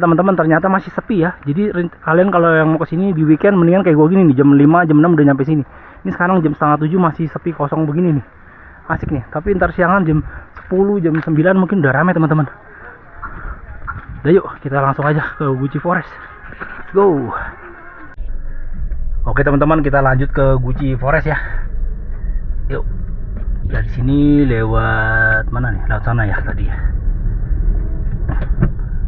teman-teman, ternyata masih sepi ya. Jadi kalian kalau yang mau kesini di weekend mendingan kayak gue gini nih, jam 5, jam 6 udah nyampe sini. Ini sekarang jam setengah 7 masih sepi kosong begini nih. Asik nih. Tapi ntar siangan jam 10, jam 9 mungkin udah rame teman-teman. Udah yuk kita langsung aja ke Gucci Forest. Let's go. Oke teman-teman, kita lanjut ke Gucci Forest ya. Yuk. Dari sini lewat mana nih? Lewat sana ya tadi ya.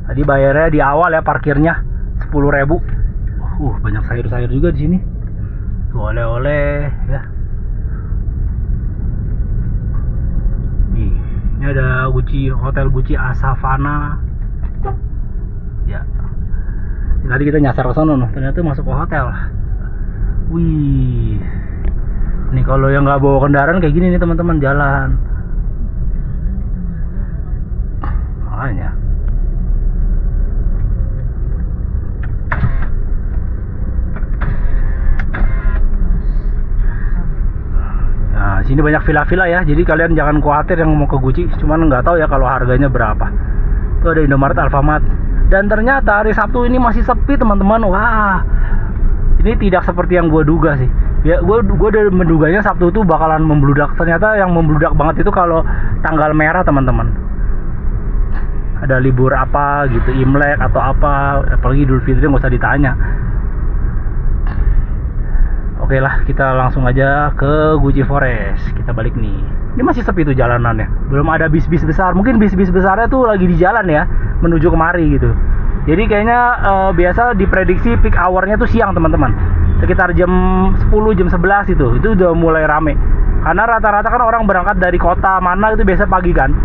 Tadi bayarnya di awal ya, parkirnya 10.000. Banyak sayur-sayur juga di sini. Oleh-oleh ya. Nih, ini ada Gucci, Hotel Gucci Asavana. Ya. Tadi kita nyasar ke sana, ternyata masuk ke hotel. Wih. Nih kalau yang nggak bawa kendaraan kayak gini nih teman-teman, jalan. Makanya. Nah, sini banyak villa-villa ya. Jadi kalian jangan khawatir yang mau ke Gucci. Cuman nggak tahu ya kalau harganya berapa. Tuh ada Indomaret, Alfamart. Dan ternyata hari Sabtu ini masih sepi teman-teman. Wah, ini tidak seperti yang gue duga sih. Ya, gue udah menduganya Sabtu itu bakalan membludak. Ternyata yang membludak banget itu kalau tanggal merah teman-teman. Ada libur apa gitu, Imlek atau apa, apalagi Idul Fitri nggak usah ditanya. Oke lah, kita langsung aja ke Gucci Forest. Kita balik nih. Ini masih sepi tuh jalanannya. Belum ada bis-bis besar. Mungkin bis-bis besarnya tuh lagi di jalan ya, menuju kemari gitu. Jadi kayaknya biasa diprediksi peak hour-nya tuh siang teman-teman. Sekitar jam 10, jam 11 itu udah mulai rame. Karena rata-rata kan orang berangkat dari kota mana itu biasa pagi kan.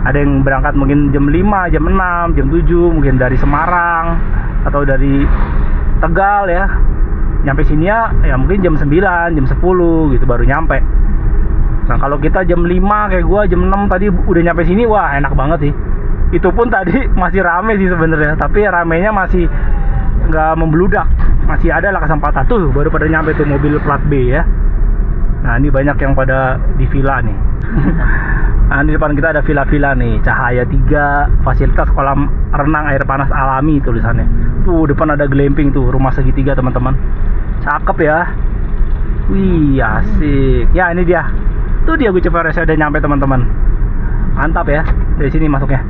Ada yang berangkat mungkin jam 5, jam 6, jam 7, mungkin dari Semarang atau dari Tegal ya. Nyampe sini ya mungkin jam 9, jam 10 gitu baru nyampe. Nah kalau kita jam 5 kayak gua jam 6 tadi udah nyampe sini, wah enak banget sih. Itu pun tadi masih rame sih sebenarnya, tapi ramenya masih nggak membludak, masih ada lah kesempatan. Tuh baru pada nyampe tuh mobil plat B ya. Nah ini banyak yang pada di villa nih. Nah di depan kita ada villa-villa nih, Cahaya 3, fasilitas kolam renang air panas alami tulisannya. Tuh depan ada glamping tuh, rumah segitiga teman-teman. Cakep ya. Wih asik. Ya ini dia. Tuh dia Gucci Forest udah nyampe teman-teman. Mantap ya. Dari sini masuknya.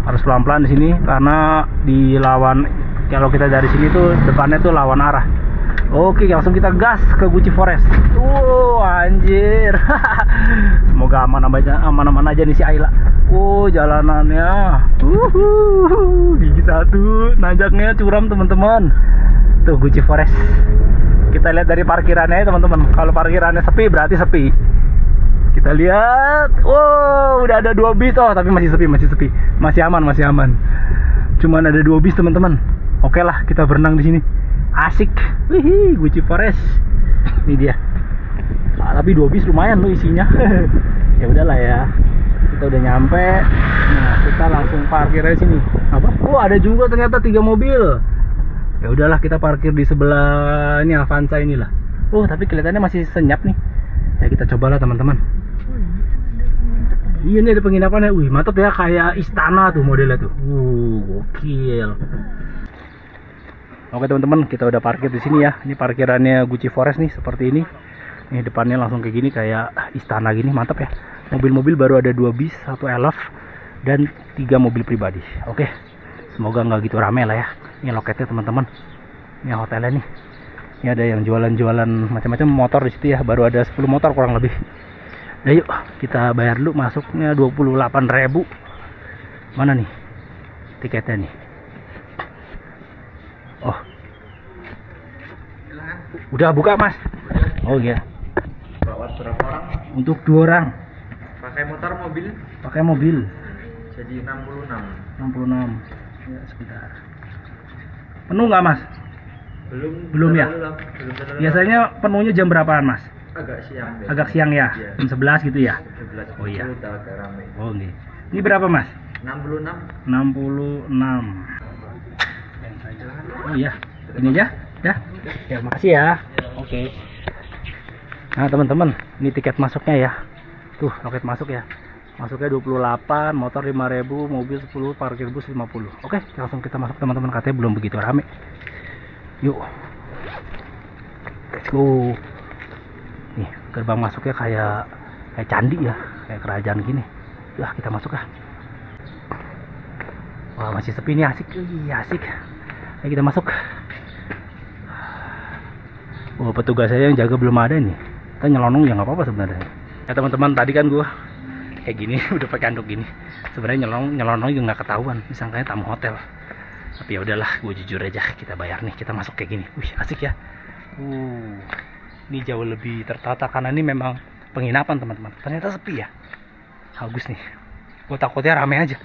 Harus pelan-pelan di sini karena dilawan, kalau kita dari sini tuh depannya tuh lawan arah. Oke, langsung kita gas ke Gucci Forest. Anjir. Semoga aman-aman aja nih si Ayla. Jalanannya. Gigi satu, nanjaknya curam teman-teman. Tuh Gucci Forest. Kita lihat dari parkirannya ya teman-teman. Kalau parkirannya sepi berarti sepi. Kita lihat. Udah ada 2 bis. Tapi masih sepi. Masih aman. Cuman ada 2 bis teman-teman. Oke lah, kita berenang di sini. Asik. Wih, Gucci Forest. Ini dia. Tapi 2 bis lumayan loh isinya. Ya udahlah ya. Kita udah nyampe. Nah, kita langsung parkir aja sini. Apa? Ada juga ternyata 3 mobil. Ya udahlah, kita parkir di sebelah ini Avanza inilah. Tapi kelihatannya masih senyap nih. Ya kita cobalah teman-teman. Iya nih ada penginapannya. Wih mantap ya, kayak istana tuh modelnya tuh. Gokil. Oke teman-teman, kita udah parkir di sini ya. Ini parkirannya Gucci Forest nih seperti ini. Nih depannya langsung kayak gini, kayak istana gini, mantap ya. Mobil-mobil baru ada 2 bis, 1 elf dan 3 mobil pribadi. Oke. Semoga nggak gitu rame lah ya. Ini loketnya teman-teman. Ini hotelnya nih. Ini ada yang jualan-jualan macam-macam motor di situ ya. Baru ada 10 motor kurang lebih. Nah yuk kita bayar dulu, masuknya 28.000. Mana nih tiketnya nih? Udah buka mas? Oh iya. Bawa berapa orang? Untuk 2 orang. Pakai motor mobil? Pakai mobil. Jadi 66. Ya sekitar. Penuh nggak mas? Belum ya? Belum. Biasanya penuhnya jam berapaan mas? Agak siang. Agak siang ya? Iya. Jam 11 gitu ya? 11. Oh iya. Udah agak ramai. Oh nih. Ini berapa mas? 66. 66. Oh iya. Ini aja? Ya makasih ya. Oke. Nah teman-teman, ini tiket masuknya ya. Tuh loket masuk ya. Masuknya 28, motor 5.000, mobil 10, parkir bus 50. Oke, langsung kita masuk teman-teman, katanya belum begitu rame. Yuk. Let's go. Nih, gerbang masuknya kayak candi ya, kayak kerajaan gini. Yah, kita masuk lah. Wah, masih sepi nih, asik. Asik. Ayo kita masuk. Oh, petugas saya yang jaga belum ada nih. Kita nyelonong ya nggak apa-apa sebenarnya. Ya teman-teman, tadi kan gua kayak gini udah pakai anduk gini. Sebenarnya nyelonong juga nggak ketahuan, disangkanya tamu hotel. Tapi ya udahlah, gue jujur aja, kita bayar nih, kita masuk kayak gini. Wih, asik ya. Ini jauh lebih tertata karena ini memang penginapan teman-teman. Ternyata sepi ya. Bagus nih. Gue takutnya rame aja.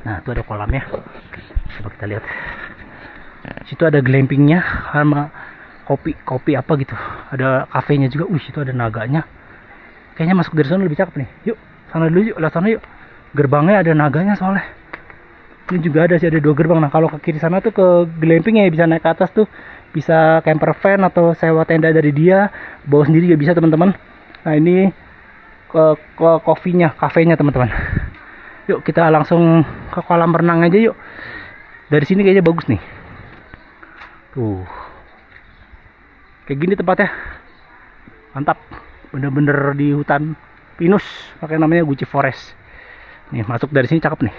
Nah, itu ada kolamnya. Coba kita lihat. Situ ada glampingnya sama kopi apa gitu. Ada kafenya juga. Wih, situ ada naganya. Kayaknya masuk dari sana lebih cakep nih. Yuk, sana dulu yuk, lihat sana yuk. Gerbangnya ada naganya soalnya. Ini juga ada sih, ada 2 gerbang. Nah, kalau ke kiri sana tuh ke glamping ya, bisa naik ke atas tuh. Bisa camper van atau sewa tenda dari dia. Bawa sendiri juga bisa teman-teman. Nah, ini ke kafenya teman-teman. Yuk, kita langsung ke kolam renang aja yuk. Dari sini kayaknya bagus nih. Tuh. Kayak gini tempatnya. Mantap. Bener-bener di hutan pinus, makanya namanya Gucci Forest. Nih, masuk dari sini cakep nih.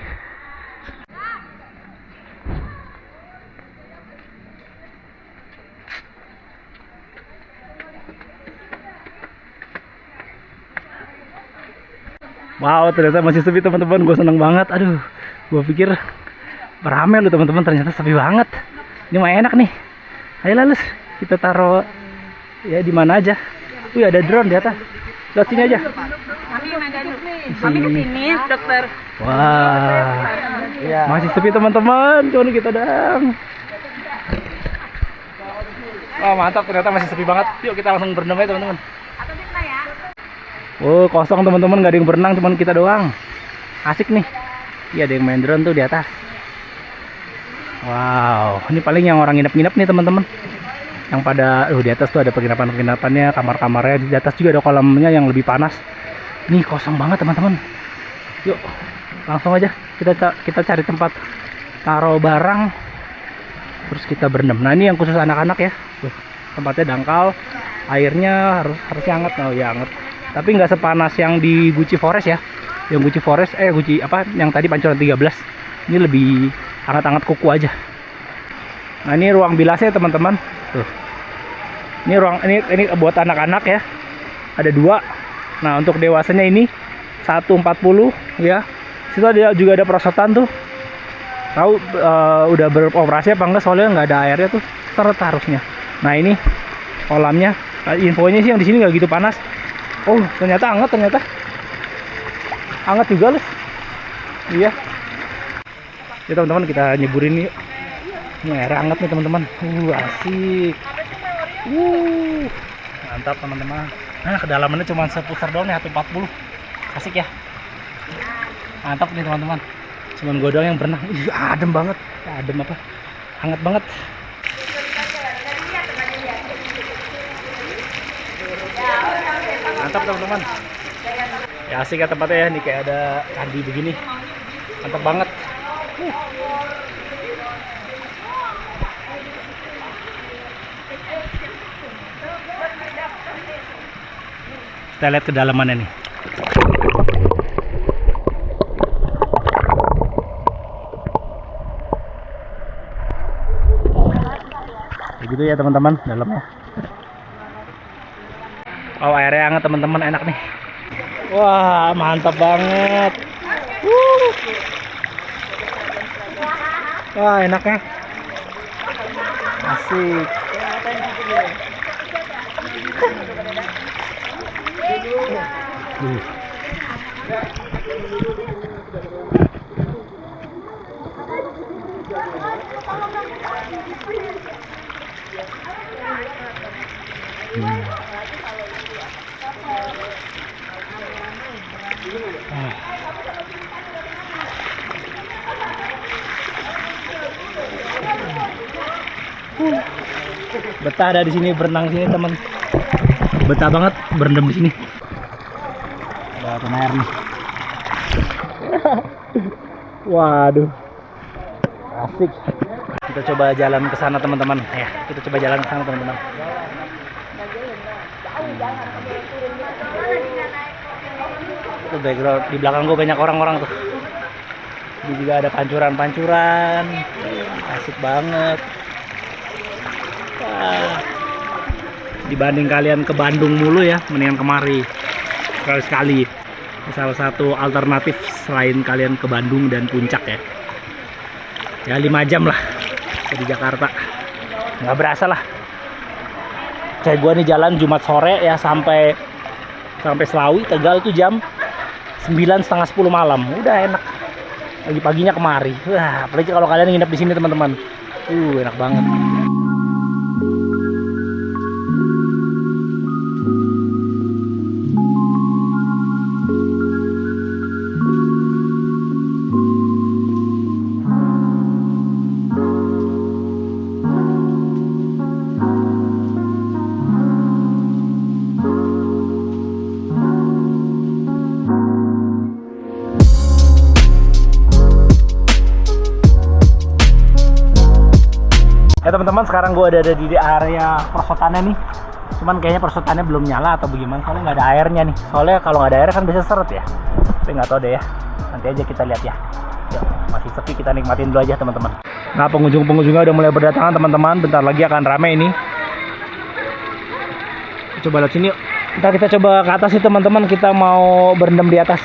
Wow, ternyata masih sepi teman-teman. Gue seneng banget. Aduh, gue pikir beramai loh teman-teman, ternyata sepi banget. Ini mah enak nih. Ayo lalus, kita taruh ya di mana aja. Wih, ada drone di atas. Lihat sini aja. Mami kesini, dokter. Wah, masih sepi teman-teman. Cuman kita dong. Wah, mantap, ternyata masih sepi banget. Yuk kita langsung berenang aja teman-teman. Oh, kosong teman-teman, nggak ada yang berenang, cuman kita doang. Asik nih. Iya, ada yang main drone tuh di atas. Wow, ini paling yang orang nginep-nginep nih teman-teman. Yang pada di atas tuh ada penginapan-penginapannya, kamar-kamarnya. Di atas juga ada kolamnya yang lebih panas. Ini kosong banget teman-teman. Yuk, langsung aja kita cari tempat taruh barang. Terus kita berendam. Nah, ini yang khusus anak-anak ya. Tuh, tempatnya dangkal. Airnya harusnya hangat. Oh ya, hangat. Tapi nggak sepanas yang di Gucci Forest ya. Yang Gucci Forest Gucci apa yang tadi Pancoran 13. Ini lebih hangat-hangat kuku aja. Nah, ini ruang bilasnya teman-teman. Tuh. Ini buat anak-anak ya. Ada 2. Nah, untuk dewasanya ini 140 ya. Situ juga ada perosotan tuh. Tahu udah beroperasi apa enggak, soalnya nggak ada airnya tuh. Seret harusnya. Nah, ini kolamnya. Infonya sih yang di sini nggak gitu panas. Oh, ternyata hangat ternyata. Hangat juga loh. Iya. Ya teman-teman, kita nyeburin yuk. Ini air hangat nih teman-teman. Asik. Mantap teman-teman. Nah, kedalamannya cuma sepusar doang nih, 140. Asik ya. Mantap nih teman-teman. Cuman gue doang yang berenang. Ih, adem banget. Adem apa? Hangat banget. Mantap teman-teman. Ya asik ya tempatnya ya. Nih kayak ada candi begini. Mantap banget. Kita lihat kedalamannya nih. Begitu ya teman-teman dalamnya. Oh, airnya hangat teman-teman, enak nih. Wah, mantap banget. Wah, enaknya. Asik. Betah ada di sini, berenang sini teman. Betah banget berendam di sini. Ada air nih. Waduh. Asik. Kita coba jalan ke sana teman-teman. Ya, kita coba jalan ke sana teman-teman. Itu background di belakang gue banyak orang-orang tuh. Ini juga ada pancuran-pancuran. Asik banget. Wah. Dibanding kalian ke Bandung mulu ya, mendingan kemari sekali-sekali. Salah satu alternatif selain kalian ke Bandung dan Puncak ya. Ya 5 jam lah dari Jakarta. Nggak berasa lah. Kayak gua nih jalan Jumat sore ya sampai Slawi Tegal tuh jam 9, setengah 10 malam. Udah enak. Pagi-paginya kemari. Wah, apalagi kalau kalian nginep di sini teman-teman. Enak banget. Ya teman-teman, sekarang gue ada di area perosotannya nih. Cuman kayaknya perosotannya belum nyala atau bagaimana, soalnya nggak ada airnya nih. Soalnya kalau nggak ada air kan bisa seret ya. Tapi nggak tahu deh ya. Nanti aja kita lihat ya. Yuk, masih sepi, kita nikmatin dulu aja teman-teman. Nah, pengunjung-pengunjungnya udah mulai berdatangan teman-teman. Bentar lagi akan rame ini. Coba lihat sini yuk. Ntar kita coba ke atas sih teman-teman. Kita mau berendam di atas.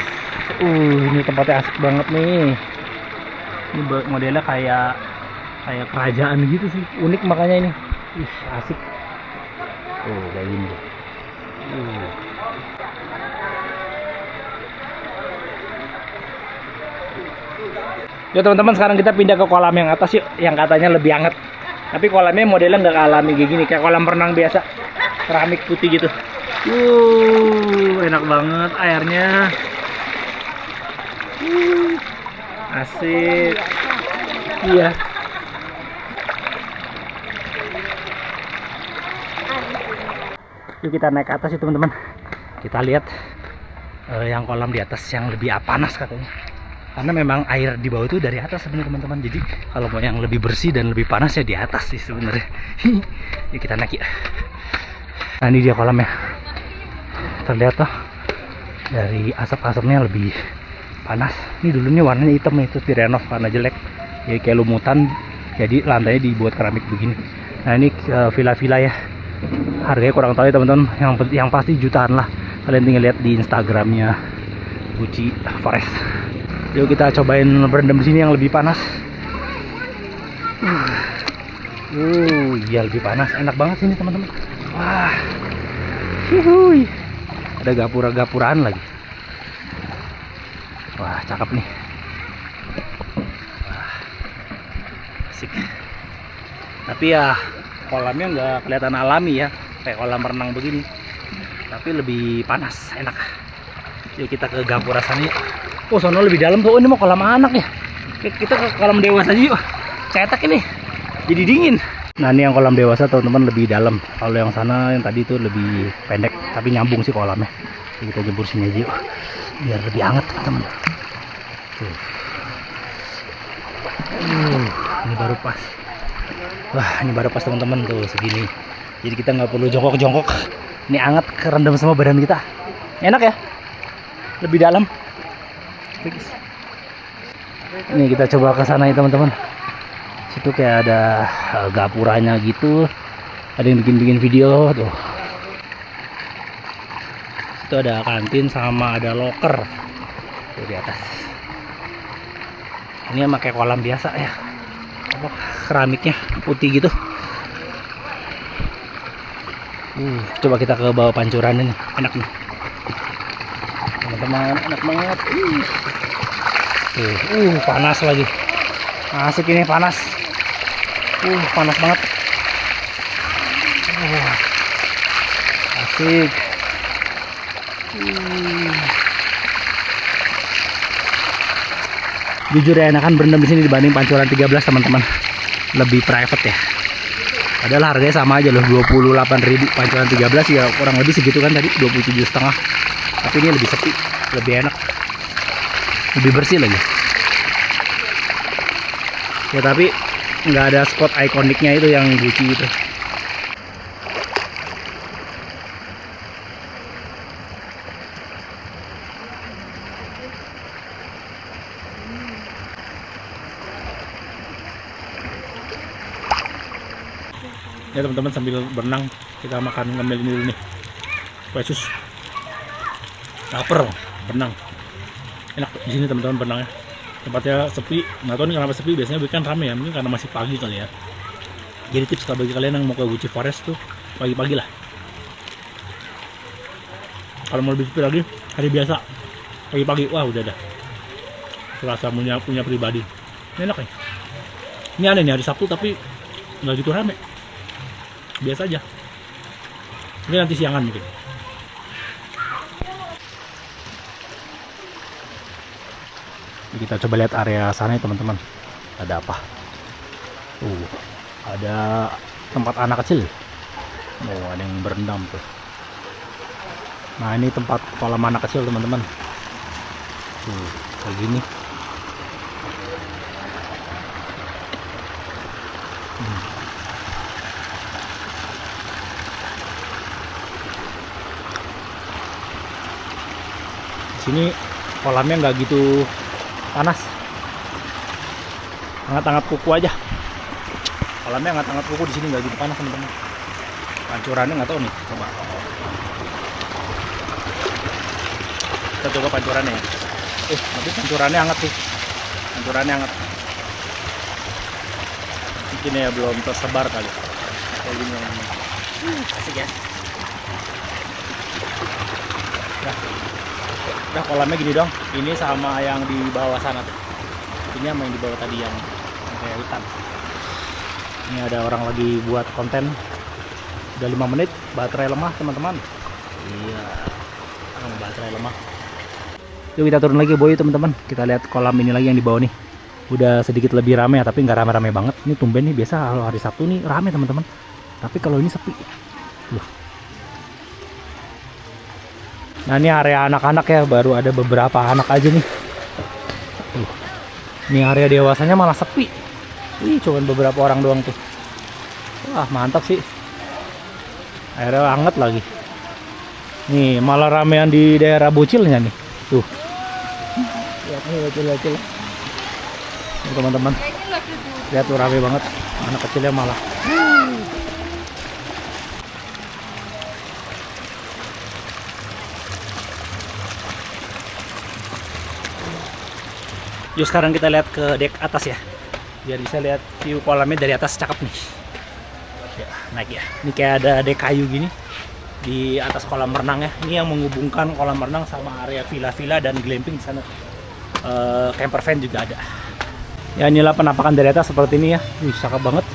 Ini tempatnya asik banget nih. Ini modelnya kayak kerajaan gitu sih, unik makanya ini. Asik. Kayak gini. Ya teman-teman, sekarang kita pindah ke kolam yang atas yuk, yang katanya lebih hangat. Tapi kolamnya modelnya nggak alami kayak gini, kayak kolam renang biasa, keramik putih gitu. Enak banget airnya. Asik. Iya. Yuk kita naik ke atas ya teman-teman. Kita lihat yang kolam di atas yang lebih panas katanya. Karena memang air di bawah itu dari atas sebenarnya teman-teman. Jadi kalau mau yang lebih bersih dan lebih panas ya di atas sih sebenarnya. Yuk kita naik ya. Nah ini dia kolamnya. Terlihat tuh dari asap-asapnya lebih panas. Ini dulunya warnanya hitam nih, terus direnov karena jelek. Jadi kayak lumutan. Jadi lantainya dibuat keramik begini. Nah ini villa-villa ya. Harganya kurang tahu ya teman-teman, yang pasti jutaan lah. Kalian tinggal lihat di Instagramnya Guci Forest. Yuk kita cobain berendam di sini yang lebih panas. Iya lebih panas, enak banget sini teman-teman. Wah, ada gapura-gapuraan lagi. Wah cakep nih. Wah, asik. Tapi ya kolamnya nggak kelihatan alami ya, kayak kolam renang begini, tapi lebih panas, enak. Yuk kita ke gapura sana yuk. Sono lebih dalam tuh. Ini mau kolam anak ya. Kita ke kolam dewasa aja yuk. Cetak ini, jadi dingin. Nah ini yang kolam dewasa teman-teman lebih dalam. Kalau yang sana yang tadi tuh lebih pendek, tapi nyambung sih kolamnya. Jadi kita jebur sini aja yuk, biar lebih hangat teman-teman. Ini baru pas. Wah ini baru pas teman-teman tuh segini. Jadi kita nggak perlu jongkok-jongkok. Ini hangat, kerendam sama badan kita. Enak ya. Lebih dalam. Ini kita coba ke sana ya teman-teman. Situ kayak ada gapuranya gitu. Ada yang bikin video tuh. Itu ada kantin sama ada loker tuh di atas. Ini emang kayak kolam biasa ya. Keramiknya putih gitu. Coba kita ke bawah pancuran ini, enak nih teman-teman, enak banget. Panas lagi, asik ini panas. Panas banget. Asik. Jujur ya enakan berendam di sini dibanding pancuran 13 teman-teman. Lebih private ya. Padahal harganya sama aja loh, 28.000. Pancuran 13 ya kurang lebih segitu kan tadi, 27,5. Tapi ini lebih sepi, lebih enak. lebih bersih lagi. Ya tapi nggak ada spot ikoniknya itu yang Gucci itu. Ya teman-teman, sambil berenang kita makan ngemil ini dulu nih. Yesus, lapar, berenang. Enak di sini teman-teman berenangnya. Tempatnya sepi, nggak tahu nih kenapa sepi. Biasanya weekend rame ya, mungkin karena masih pagi kali ya. Jadi tips kalau bagi kalian yang mau ke Gucci Forest tuh pagi-pagi lah. Kalau mau lebih sepi lagi hari biasa pagi-pagi, wah udah dah. Serasa punya pribadi. Ini enak nih. Ini aneh nih, hari Sabtu tapi nggak gitu rame. Biasa aja. Ini nanti siangan mungkin. Kita coba lihat area sana ya teman-teman. Ada apa? Ada tempat anak kecil. Oh, ada yang berendam tuh. Nah, ini tempat kolam anak kecil teman-teman. Kayak gini. Di sini kolamnya nggak gitu panas, hangat-hangat kuku aja. Kolamnya hangat-hangat kuku, di sini nggak gitu panas teman-teman. Pancurannya nggak tahu nih, coba kita coba pancurannya ya. Tapi pancurannya hangat sih, pancurannya hangat. Mungkin ya belum tersebar kali. Kayak gini yang asik ya. Udah kolamnya gini dong. Ini sama yang di bawah sana tuh. Ini sama yang di bawah tadi yang kayak hutan. Ini ada orang lagi buat konten. Udah 5 menit, baterai lemah teman-teman. Iya, baterai lemah. Yuk kita turun lagi boy teman-teman. Kita lihat kolam ini lagi yang di bawah nih. Udah sedikit lebih rame ya, tapi nggak rame-rame banget. Ini tumben nih, biasa kalau hari Sabtu nih rame teman-teman. Tapi kalau ini sepi. Nah ini area anak-anak ya, baru ada beberapa anak aja nih. Ini area dewasanya malah sepi. Cuman beberapa orang doang tuh. Wah mantap sih. Airnya hangat lagi. Nih malah ramean di daerah bocilnya nih. Tuh. Lihat nih bocil-bocil. Nih teman-teman. Lihat tuh rame banget. Anak kecilnya malah. Yuk sekarang kita lihat ke dek atas ya, biar bisa lihat view kolamnya dari atas. Cakep nih ya, naik ya. Ini kayak ada dek kayu gini di atas kolam renang ya. Ini yang menghubungkan kolam renang sama area villa-villa dan glamping di sana. Camper van juga ada ya. Inilah penampakan dari atas seperti ini ya. Cakep banget.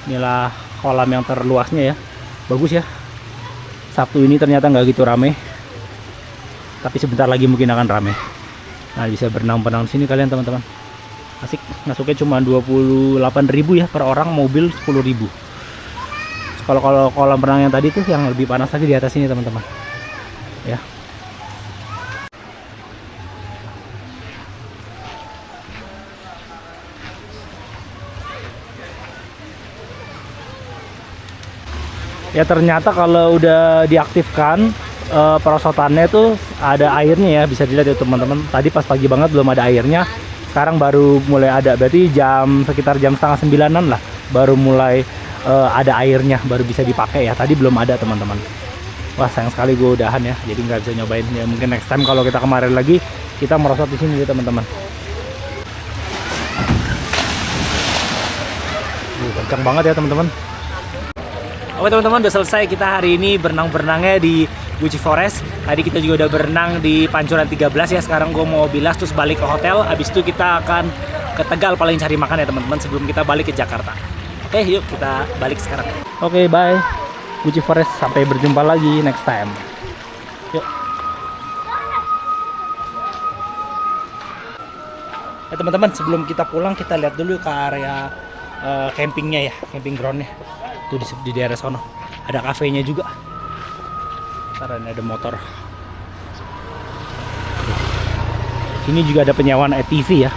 Inilah kolam yang terluasnya ya, bagus ya. Sabtu ini ternyata nggak gitu rame, tapi sebentar lagi mungkin akan rame. Nah bisa berenang-berenang di sini kalian teman-teman. Asik, masuknya cuma 28.000 ya per orang, mobil 10.000. Kalau kolam renang yang tadi tuh yang lebih panas lagi di atas ini teman-teman. Ya. Ya ternyata kalau udah diaktifkan perosotannya tuh ada airnya ya, bisa dilihat ya teman-teman. Tadi pas pagi banget belum ada airnya, sekarang baru mulai ada. Berarti sekitar jam 8:30 lah baru mulai ada airnya, baru bisa dipakai ya. Tadi belum ada teman-teman. Wah sayang sekali gue udahan ya, jadi nggak bisa nyobain ya. Mungkin next time kalau kita kemarin lagi kita merosot di sini ya teman-teman. Kencang banget ya teman-teman. Oke teman-teman, udah selesai kita hari ini berenang-berenangnya di Gucci Forest. Tadi kita juga udah berenang di Pancuran 13 ya. Sekarang gue mau bilas terus balik ke hotel. Habis itu kita akan ke Tegal paling cari makan ya teman-teman, sebelum kita balik ke Jakarta. Oke yuk kita balik sekarang. Oke bye Gucci Forest, sampai berjumpa lagi next time. Yuk. Ya teman-teman, sebelum kita pulang kita lihat dulu ke area campingnya ya, camping groundnya. Tuh di daerah sono ada kafenya juga. Ntar ada motor. Sini juga ada penyewaan ATV ya.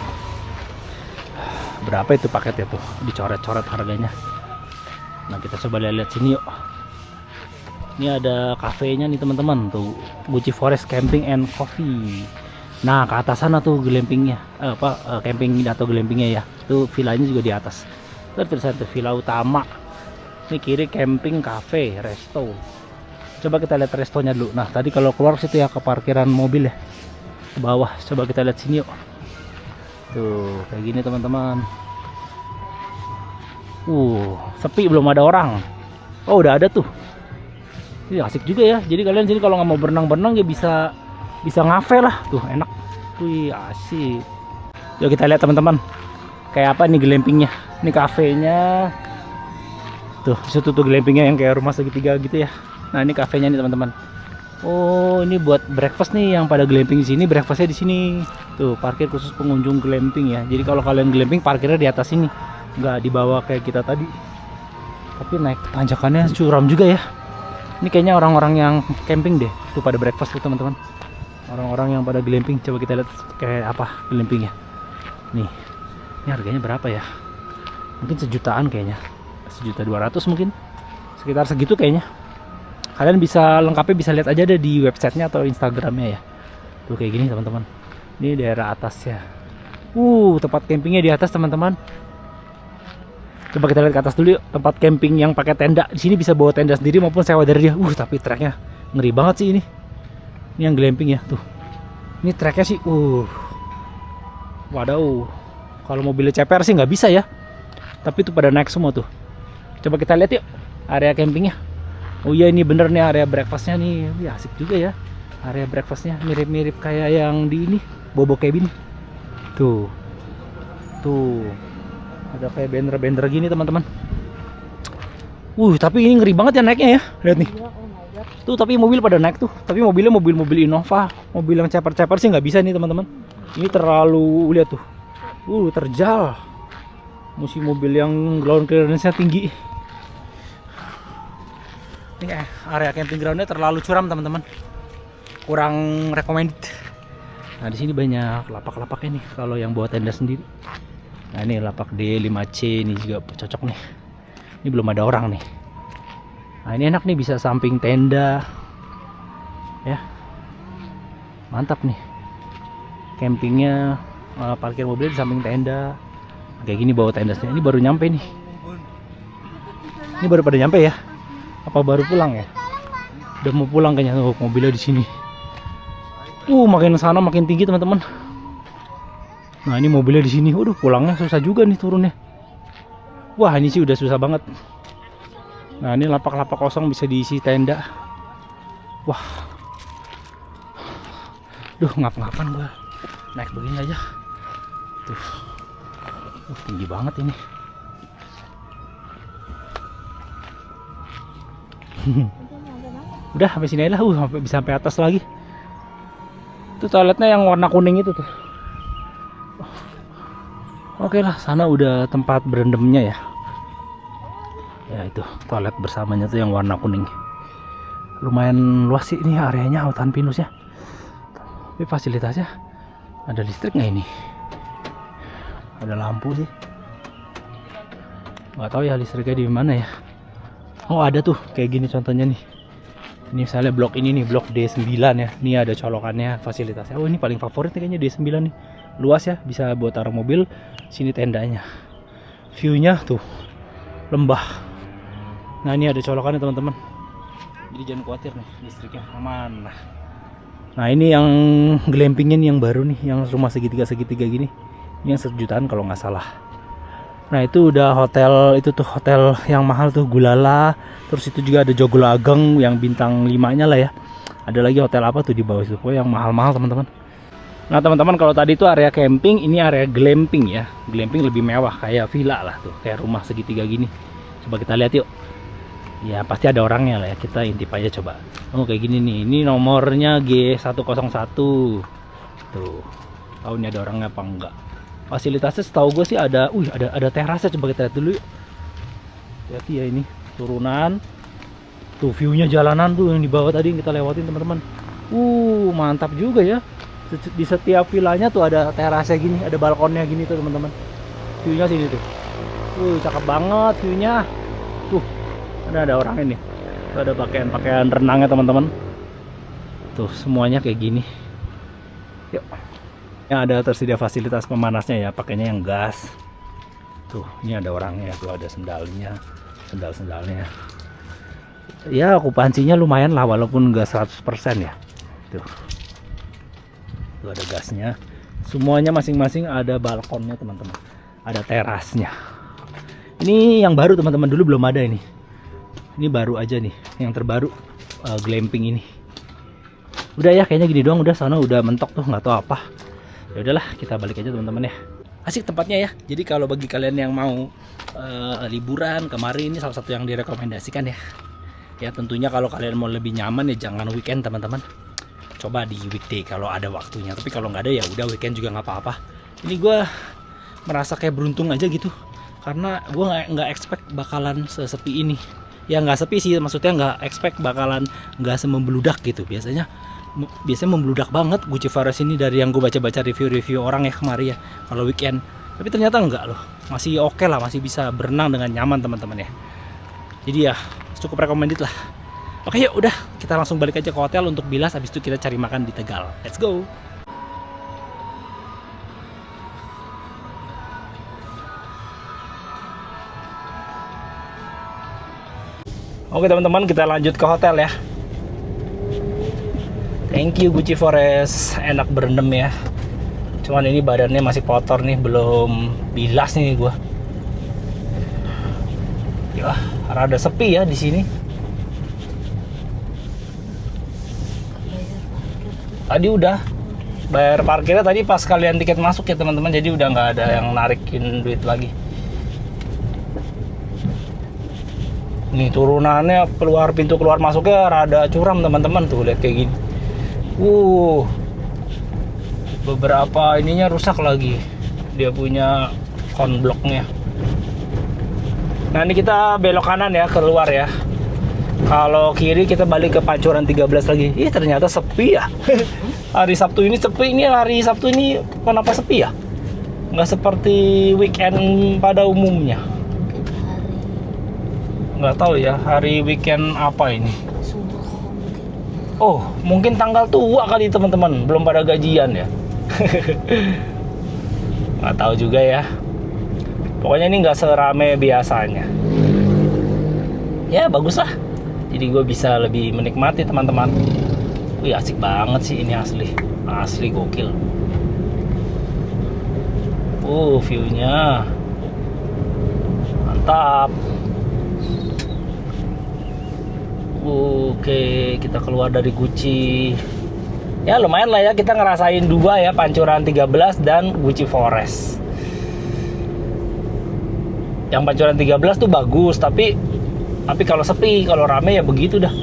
Berapa itu paketnya tuh? Dicoret-coret harganya. Nah, kita coba lihat sini yuk. Ini ada kafenya nih teman-teman tuh, Gucci Forest Camping and Coffee. Nah, ke atas sana tuh glampingnya, camping atau glampingnya ya. Itu villanya juga di atas. Terus tulisan tuh villa utama. Ini kiri camping, cafe, resto. Coba kita lihat restonya dulu. Nah, tadi kalau keluar situ ya ke parkiran mobil ya, ke bawah. Coba kita lihat sini yuk. Tuh kayak gini teman-teman. Sepi, belum ada orang. Oh, udah ada tuh. Ini asik juga ya. Jadi kalian sini kalau nggak mau berenang-berenang ya bisa ngafe lah. Tuh enak. Wih, asik. Yuk kita lihat teman-teman. Kayak apa nih glampingnya? Ini kafenya. Tuh, situ tuh glampingnya yang kayak rumah segitiga gitu ya. Nah, ini kafenya nih teman-teman. Oh, ini buat breakfast nih yang pada glamping di sini, breakfastnya di sini. Tuh, parkir khusus pengunjung glamping ya. Jadi kalau kalian glamping parkirnya di atas sini, nggak di bawah kayak kita tadi. Tapi naik tanjakannya curam juga ya. Ini kayaknya orang-orang yang camping deh. Tuh pada breakfast tuh teman-teman. Orang-orang yang pada glamping. Coba kita lihat kayak apa glampingnya. Nih, ini harganya berapa ya? Mungkin sejutaan kayaknya. 1.200.000 mungkin. Sekitar segitu kayaknya. Kalian bisa lengkapnya bisa lihat aja deh di websitenya atau Instagramnya ya. Tuh kayak gini teman-teman. Ini daerah atasnya. Tempat campingnya di atas teman-teman. Coba kita lihat ke atas dulu yuk. Tempat camping yang pakai tenda. Di sini bisa bawa tenda sendiri maupun sewa dari dia. Tapi treknya ngeri banget sih ini. Ini yang glamping ya tuh. Ini treknya sih. Waduh. Kalau mobilnya ceper sih nggak bisa ya. Tapi itu pada naik semua tuh. Coba kita lihat yuk area campingnya. Oh iya, ini bener nih area breakfastnya nih. Wih, asik juga ya. Area breakfastnya mirip-mirip kayak yang di ini Bobo Cabin. Tuh. Ada kayak banner-banner gini teman-teman. Tapi ini ngeri banget ya naiknya ya. Lihat nih. Tuh, tapi mobil pada naik tuh. Tapi mobilnya mobil Innova. Mobil yang ceper-ceper sih nggak bisa nih teman-teman. Ini terlalu, lihat tuh. Terjal. Mesti mobil yang ground clearance-nya tinggi. Ini area camping ground-nya terlalu curam teman-teman. Kurang recommended. Nah, di sini banyak lapak-lapaknya nih kalau yang bawa tenda sendiri. Nah, ini lapak D5C ini juga cocok nih. Ini belum ada orang nih. Nah, ini enak nih, bisa samping tenda. Ya. Mantap nih. Campingnya parkir mobil di samping tenda. Kayak gini bawa tenda sendiri. Ini baru nyampe nih. Ini baru pada nyampe ya. Apa baru pulang ya? Udah mau pulang kayaknya tuh mobilnya di sini. Makin sana makin tinggi teman-teman. Nah, ini mobilnya di sini. Pulangnya susah juga nih turunnya. Wah, ini sih udah susah banget. Nah, ini lapak-lapak kosong bisa diisi tenda. Wah. Ngap-ngapan gua. Naik begini aja. Tuh. Tinggi banget ini. Udah sampai sini aja lah. Bisa sampai atas lagi. Itu toiletnya yang warna kuning itu tuh. Oke lah, sana udah tempat berendamnya ya. Ya itu toilet bersamanya tuh yang warna kuning. Lumayan luas sih ini areanya, hutan pinus ya. Tapi fasilitasnya ada listrik nggak ini? Ada lampu sih. Nggak tahu ya listriknya di mana ya. Oh, ada tuh kayak gini contohnya nih. Ini misalnya blok ini nih, blok D9 ya. Ini ada colokannya, fasilitasnya. Oh, ini paling favorit nih kayaknya D9 nih. Luas ya, bisa buat taruh mobil. Sini tendanya. View-nya tuh lembah. Nah, ini ada colokannya teman-teman. Jadi jangan khawatir nih, listriknya aman. Nah, ini yang glampingnya nih yang baru nih, yang rumah segitiga gini. Ini yang 1 jutaan kalau nggak salah. Nah, itu udah hotel, itu tuh hotel yang mahal tuh Gulala. Terus itu juga ada Joglo Ageng yang bintang 5-nya lah ya. Ada lagi hotel apa tuh di bawah itu, pokoknya yang mahal-mahal teman-teman. Nah, teman-teman, kalau tadi itu area camping, ini area glamping ya. Glamping lebih mewah kayak villa lah tuh, kayak rumah segitiga gini. Coba kita lihat yuk. Ya pasti ada orangnya lah ya, kita intip aja coba. Oh, kayak gini nih, ini nomornya G101. Tuh, tahu ini ada orangnya apa enggak. Fasilitasnya setahu gue sih ada, ada terasnya, coba kita lihat dulu yuk. Hati ya, ini turunan. Tuh view-nya jalanan tuh yang di bawah tadi yang kita lewatin teman-teman. Mantap juga ya. Di setiap villanya tuh ada terasnya gini, ada balkonnya gini tuh teman-teman. View-nya sini tuh. Cakep banget view-nya. Tuh, ada orang ini. Tuh ada pakaian renangnya teman-teman. Tuh semuanya kayak gini. Yuk. Yang ada tersedia fasilitas pemanasnya ya, pakainya yang gas. Tuh, ini ada orangnya, tuh ada sendalnya. Sendal-sendalnya. Ya, okupansinya lumayan lah walaupun nggak 100% ya. Tuh. Tuh ada gasnya. Semuanya masing-masing ada balkonnya teman-teman. Ada terasnya. Ini yang baru teman-teman, dulu belum ada ini. Ini baru aja nih, yang terbaru glamping ini. Udah ya, kayaknya gini doang, udah sana udah mentok tuh, nggak tahu apa. Ya udahlah, kita balik aja teman-teman ya. Asik tempatnya ya. Jadi kalau bagi kalian yang mau liburan kemarin, ini salah satu yang direkomendasikan ya. Ya tentunya kalau kalian mau lebih nyaman ya jangan weekend teman-teman. Coba di weekday kalau ada waktunya. Tapi kalau nggak ada ya udah weekend juga nggak apa-apa. Ini gue merasa kayak beruntung aja gitu. Karena gue nggak expect bakalan sesepi ini. Ya nggak sepi sih, maksudnya nggak expect bakalan nggak semembludak gitu. Biasanya membludak banget Gucci Forest ini dari yang gue baca-baca review-review orang ya kemarin ya kalau weekend. Tapi ternyata enggak loh, masih oke lah, masih bisa berenang dengan nyaman teman-teman ya. Jadi ya cukup recommended lah. Oke yuk udah, kita langsung balik aja ke hotel untuk bilas, habis itu kita cari makan di Tegal. Let's go. Oke teman-teman, kita lanjut ke hotel ya. Thank you Gucci Forest, enak berendam ya. Cuman ini badannya masih kotor nih, belum bilas nih gua. Ya, rada sepi ya di sini. Tadi udah bayar parkirnya tadi pas kalian tiket masuk ya teman-teman, jadi udah nggak ada yang narikin duit lagi. Nih turunannya pintu keluar masuknya rada curam teman-teman, tuh lihat kayak gini. Beberapa ininya rusak lagi, dia punya konbloknya. Nah ini kita belok kanan ya, keluar ya. Kalau kiri kita balik ke Pancoran 13 lagi. Ih ternyata sepi ya. Hari Sabtu ini sepi, ini hari Sabtu ini kenapa sepi ya? Nggak seperti weekend pada umumnya. Nggak tahu ya, hari weekend apa ini. Oh, mungkin tanggal tua kali teman-teman, belum pada gajian ya. Nggak tahu juga ya. Pokoknya ini nggak serame biasanya. Ya bagus lah. Jadi gue bisa lebih menikmati teman-teman. Wih asik banget sih ini asli gokil. View-nya mantap. Oke, kita keluar dari Gucci. Ya lumayan lah ya, kita ngerasain dua ya, Pancoran 13 dan Gucci Forest. Yang Pancoran 13 tuh bagus, tapi kalau sepi, kalau rame ya begitu dah.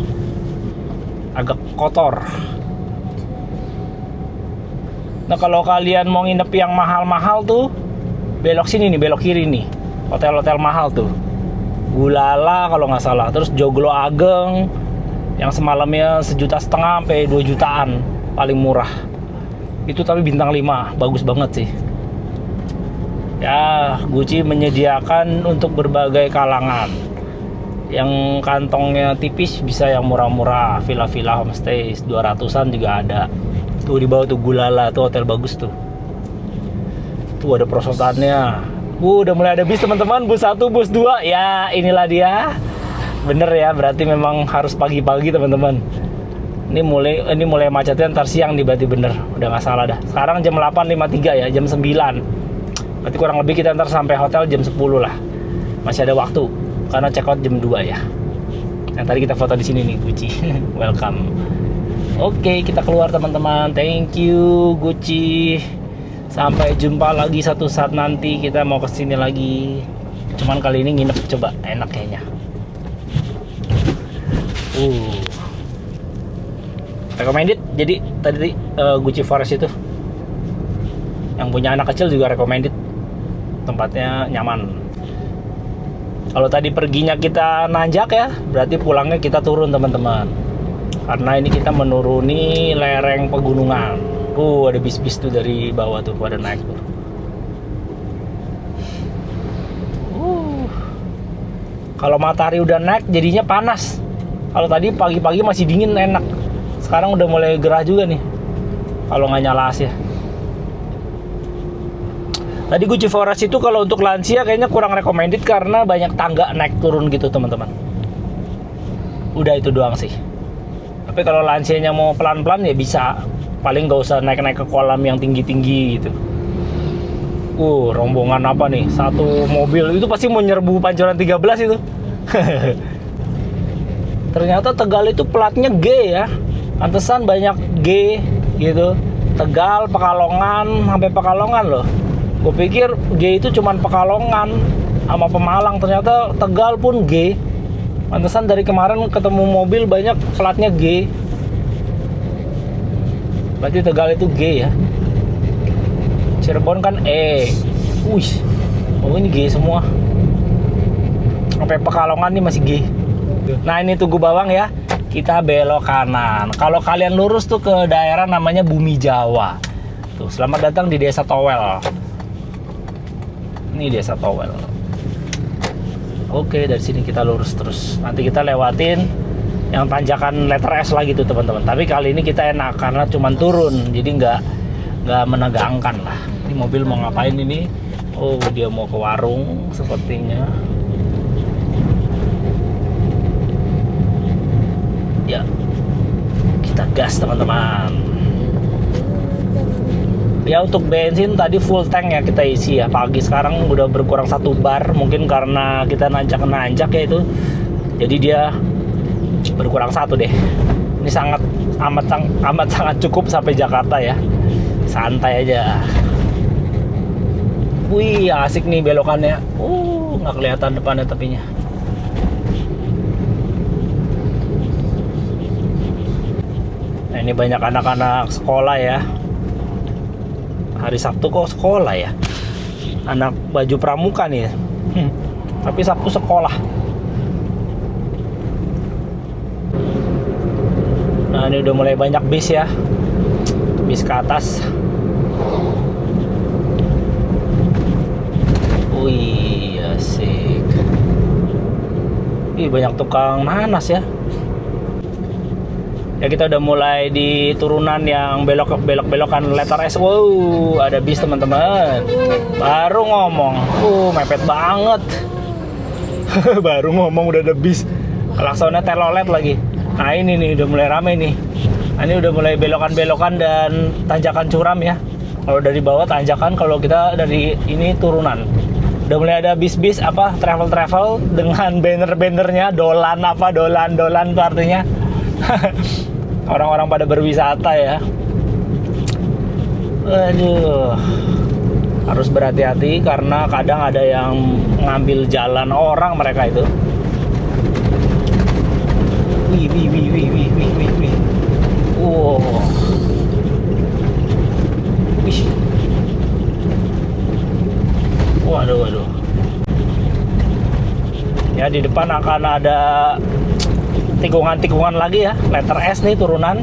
Agak kotor. Nah kalau kalian mau nginep yang mahal-mahal tuh, belok sini nih, belok kiri nih. Hotel-hotel mahal tuh. Gulala kalau nggak salah, terus Joglo Ageng yang semalamnya 1,5 juta sampai 2 jutaan paling murah itu, tapi bintang 5 bagus banget sih ya. Gucci menyediakan untuk berbagai kalangan, yang kantongnya tipis bisa yang murah-murah, villa-villa homestay 200-an juga ada tuh di bawah tuh. Gulala tuh hotel bagus tuh ada perosotannya. Udah mulai ada bis teman-teman, bus 1, bus 2. Ya inilah dia. Bener ya, berarti memang harus pagi-pagi teman-teman. Ini mulai macetnya ntar siang nih, berarti bener. Udah nggak salah dah. Sekarang jam 8.53 ya, jam 9. Berarti kurang lebih kita ntar sampai hotel jam 10 lah. Masih ada waktu, karena check out jam 2 ya. Yang tadi kita foto di sini nih, Gucci. Welcome. Oke, kita keluar teman-teman. Thank you Gucci. Sampai jumpa lagi satu saat nanti, kita mau kesini lagi. Cuman kali ini nginep, coba enak kayaknya. Recommended. Jadi tadi Gucci Forest itu yang punya anak kecil juga recommended. Tempatnya nyaman. Kalau tadi perginya kita nanjak ya, berarti pulangnya kita turun teman-teman. Karena ini kita menuruni lereng pegunungan. Ada bis-bis tuh dari bawah tuh pada naik tuh. Kalau matahari udah naik jadinya panas. Kalau tadi pagi-pagi masih dingin enak. Sekarang udah mulai gerah juga nih. Kalau nggak nyala AC ya. Tadi Gucci Forest itu kalau untuk lansia kayaknya kurang recommended karena banyak tangga naik turun gitu teman-teman. Udah itu doang sih. Tapi kalau lansianya mau pelan-pelan ya bisa. Paling nggak usah naik-naik ke kolam yang tinggi-tinggi gitu. Rombongan apa nih? Satu mobil itu pasti mau nyerbu Pancoran 13 itu. Ternyata Tegal itu platnya G ya. Pantesan banyak G gitu. Tegal, Pekalongan, sampai Pekalongan loh. Gue pikir G itu cuman Pekalongan sama Pemalang, ternyata Tegal pun G. Pantesan dari kemarin ketemu mobil banyak platnya G. Berarti Tegal itu G ya. Cirebon kan E. Ini G semua. Sampai Pekalongan nih masih G. Nah ini Tugu Bawang ya. Kita belok kanan. Kalau kalian lurus tuh ke daerah namanya Bumi Jawa. Tuh, selamat datang di Desa Towel. Ini Desa Towel. Oke, dari sini kita lurus terus. Nanti kita lewatin yang tanjakan letter S lagi tuh teman-teman. Tapi kali ini kita enak karena cuman turun, jadi nggak menegangkan lah. Ini mobil mau ngapain ini? Dia mau ke warung sepertinya. Ya, kita gas teman-teman. Ya untuk bensin tadi full tank ya kita isi ya. Pagi sekarang udah berkurang 1 bar, mungkin karena kita nanjak ya itu. Jadi dia berkurang 1 deh. Ini amat sangat cukup sampai Jakarta ya. Santai aja. Wih, asik nih belokannya. Nggak kelihatan depannya tepinya. Nah, ini banyak anak-anak sekolah ya. Hari Sabtu kok sekolah ya. Anak baju pramuka nih. Tapi Sabtu sekolah. Nah, ini udah mulai banyak bis ya. Bis ke atas. Wih, asik. Banyak tukang nanas ya. Ya kita udah mulai di turunan yang belok-belokan letter S. Ada bis teman-teman. Baru ngomong. Mepet banget. Baru ngomong udah ada bis. Klaksonnya telolet lagi. Nah ini nih udah mulai rame nih. Nah, ini udah mulai belokan-belokan dan tanjakan curam ya. Kalau dari bawah tanjakan, kalau kita dari ini turunan. Udah mulai ada bis-bis travel dengan banner-bannernya dolan itu artinya. Orang-orang pada berwisata ya. Aduh. Harus berhati-hati karena kadang ada yang ngambil jalan orang mereka itu. Wih. Wih. Waduh. Ya di depan akan ada tikungan lagi ya, letter S nih turunan.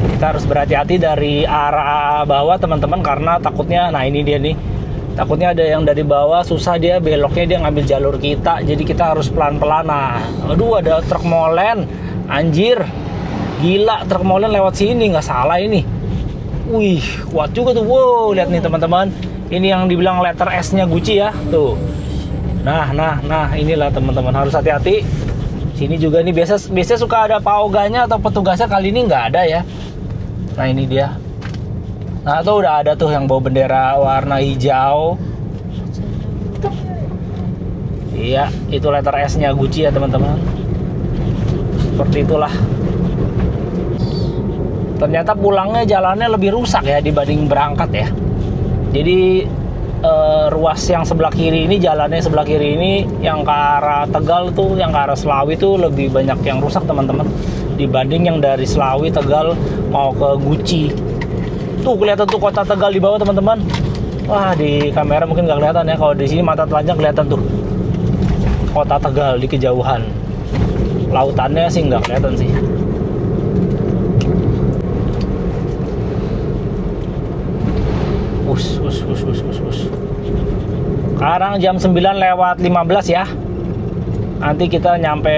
Kita harus berhati-hati dari arah bawah teman-teman karena takutnya, nah ini dia nih, takutnya ada yang dari bawah susah dia beloknya, dia ngambil jalur kita, jadi kita harus pelan-pelan. Nah, ada truk molen, anjir, gila truk molen lewat sini, nggak salah ini. Wih, kuat juga tuh. Lihat nih teman-teman, ini yang dibilang letter S-nya Gucci ya, tuh. Nah, inilah teman-teman, harus hati-hati. Sini juga nih biasa suka ada paoganya atau petugasnya, kali ini nggak ada ya. Nah ini dia. Nah tuh udah ada tuh yang bawa bendera warna hijau. Iya, itu letter S-nya Gucci ya teman-teman. Seperti itulah. Ternyata pulangnya jalannya lebih rusak ya dibanding berangkat ya. Jadi ruas yang sebelah kiri ini, jalannya sebelah kiri ini yang ke arah Tegal tuh, yang ke arah Selawi tuh lebih banyak yang rusak teman-teman dibanding yang dari Selawi Tegal mau ke Gucci. Tuh kelihatan tuh kota Tegal di bawah teman-teman. Wah, di kamera mungkin nggak kelihatan ya, kalau di sini mata telanjang kelihatan tuh kota Tegal di kejauhan. Lautannya sih nggak kelihatan sih. Sekarang jam 9:15 ya. Nanti kita nyampe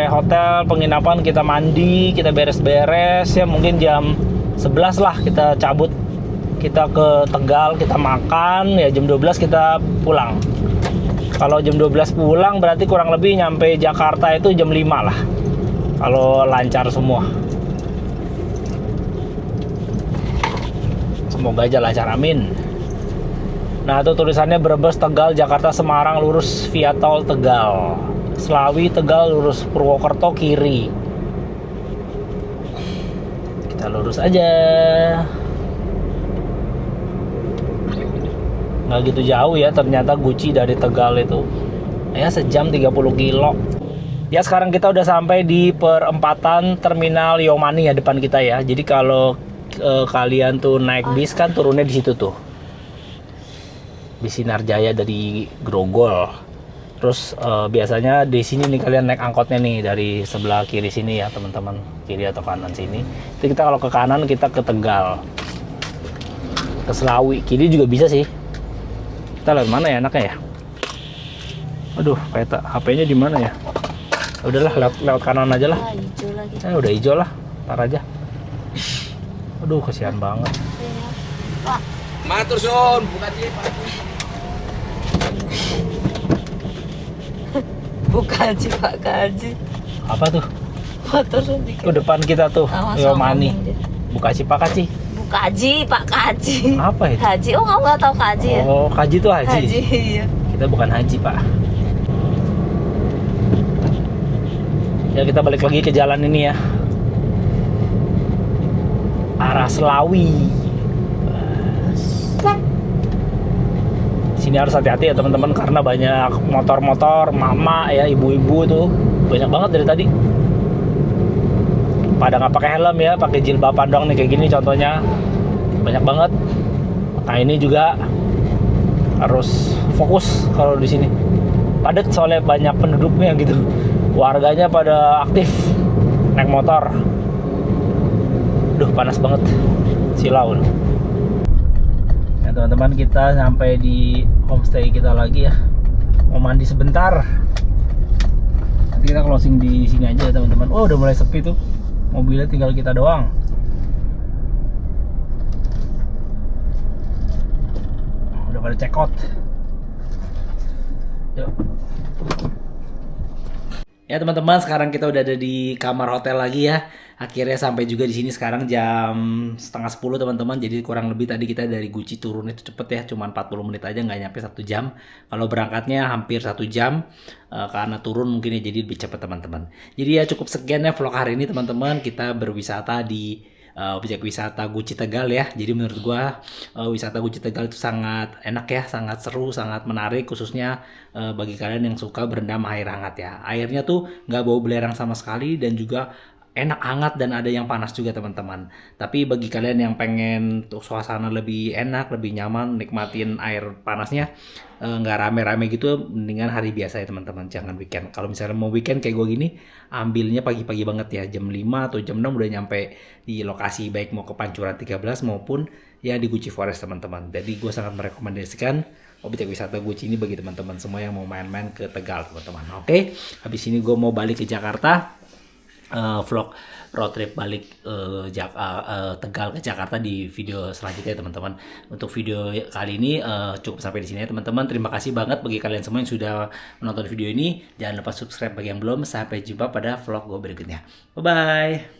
hotel penginapan, kita mandi, kita beres-beres ya, mungkin jam 11 lah kita cabut. Kita ke Tegal, kita makan ya, jam 12 kita pulang. Kalau jam 12 pulang berarti kurang lebih nyampe Jakarta itu jam 5 lah. Kalau lancar semua. Semoga aja lancar, amin. Nah itu tulisannya Brebes, Tegal, Jakarta, Semarang lurus via tol Tegal. Selawi, Tegal lurus Purwokerto kiri. Kita lurus aja. Nggak gitu jauh ya ternyata Guci dari Tegal itu. Ya sejam 30 kilo. Ya sekarang kita udah sampai di perempatan Terminal Yomani ya depan kita ya. Jadi kalau kalian tuh naik bis kan turunnya di situ tuh. Bis Sinarjaya dari Grogol. Terus biasanya di sini nih kalian naik angkotnya nih dari sebelah kiri sini ya teman-teman, kiri atau kanan sini. Itu kita kalau ke kanan kita ke Tegal, ke Selawi, kiri juga bisa sih. Kita lihat mana ya enaknya ya. Aduh, peta HP-nya di mana ya? Udahlah lewat kanan aja lah. Hijau lagi. Udah hijau lah, tar aja. Aduh, kasihan banget. Pak. Matur suwun, buka cip. Buka Haji, Pak Haji. Apa tuh? Motor sendiri. Ke depan kita tuh, Yomani. Buka Pak Kaci. Buka Haji, Pak Haji. Apa itu? Haji. Oh, kamu nggak tahu Haji ya? Oh, Haji tuh Haji. Haji, iya. Kita bukan Haji, Pak. Ya kita balik lagi ke jalan ini ya. Arah Selawi. Sini harus hati-hati ya teman-teman karena banyak motor-motor, mama ya, ibu-ibu tuh banyak banget dari tadi. Pada nggak pakai helm ya, pakai jilbaban doang nih kayak gini contohnya. Banyak banget. Nah ini juga harus fokus kalau di sini. Padat soalnya banyak penduduknya gitu. Warganya pada aktif naik motor. Duh panas banget. Silau. Ya teman-teman kita sampai di homestay kita lagi ya. Mau mandi sebentar. Nanti kita closing di sini aja ya teman-teman. Oh udah mulai sepi tuh. Mobilnya tinggal kita doang. Udah pada check out. Yuk. Ya teman-teman, sekarang kita udah ada di kamar hotel lagi ya. Akhirnya sampai juga di sini sekarang jam 9:30 teman-teman. Jadi kurang lebih tadi kita dari Guci turun itu cepet ya, cuma 40 menit aja, nggak nyampe 1 jam. Kalau berangkatnya hampir 1 jam, karena turun mungkin ya jadi lebih cepet teman-teman. Jadi ya cukup sekian ya vlog hari ini teman-teman. Kita berwisata di objek wisata Guci Tegal ya. Jadi menurut gua wisata Guci Tegal itu sangat enak ya, sangat seru, sangat menarik khususnya bagi kalian yang suka berendam air hangat ya. Airnya tuh nggak bau belerang sama sekali dan juga enak hangat dan ada yang panas juga teman-teman. Tapi bagi kalian yang pengen tuh suasana lebih enak, lebih nyaman, nikmatin air panasnya nggak rame-rame gitu, mendingan hari biasa ya teman-teman, jangan weekend. Kalau misalnya mau weekend kayak gue gini, ambilnya pagi-pagi banget ya, jam 5 atau jam 6 udah nyampe di lokasi, baik mau ke Pancuran 13 maupun ya di Guci Forest teman-teman. Jadi gue sangat merekomendasikan objek wisata Guci ini bagi teman-teman semua yang mau main-main ke Tegal teman-teman. Oke, habis ini gue mau balik ke Jakarta. Vlog road trip balik Tegal ke Jakarta di video selanjutnya teman-teman. Untuk video kali ini cukup sampai di sini ya teman-teman. Terima kasih banget bagi kalian semua yang sudah menonton video ini. Jangan lupa subscribe bagi yang belum. Sampai jumpa pada vlog gue berikutnya. Bye bye.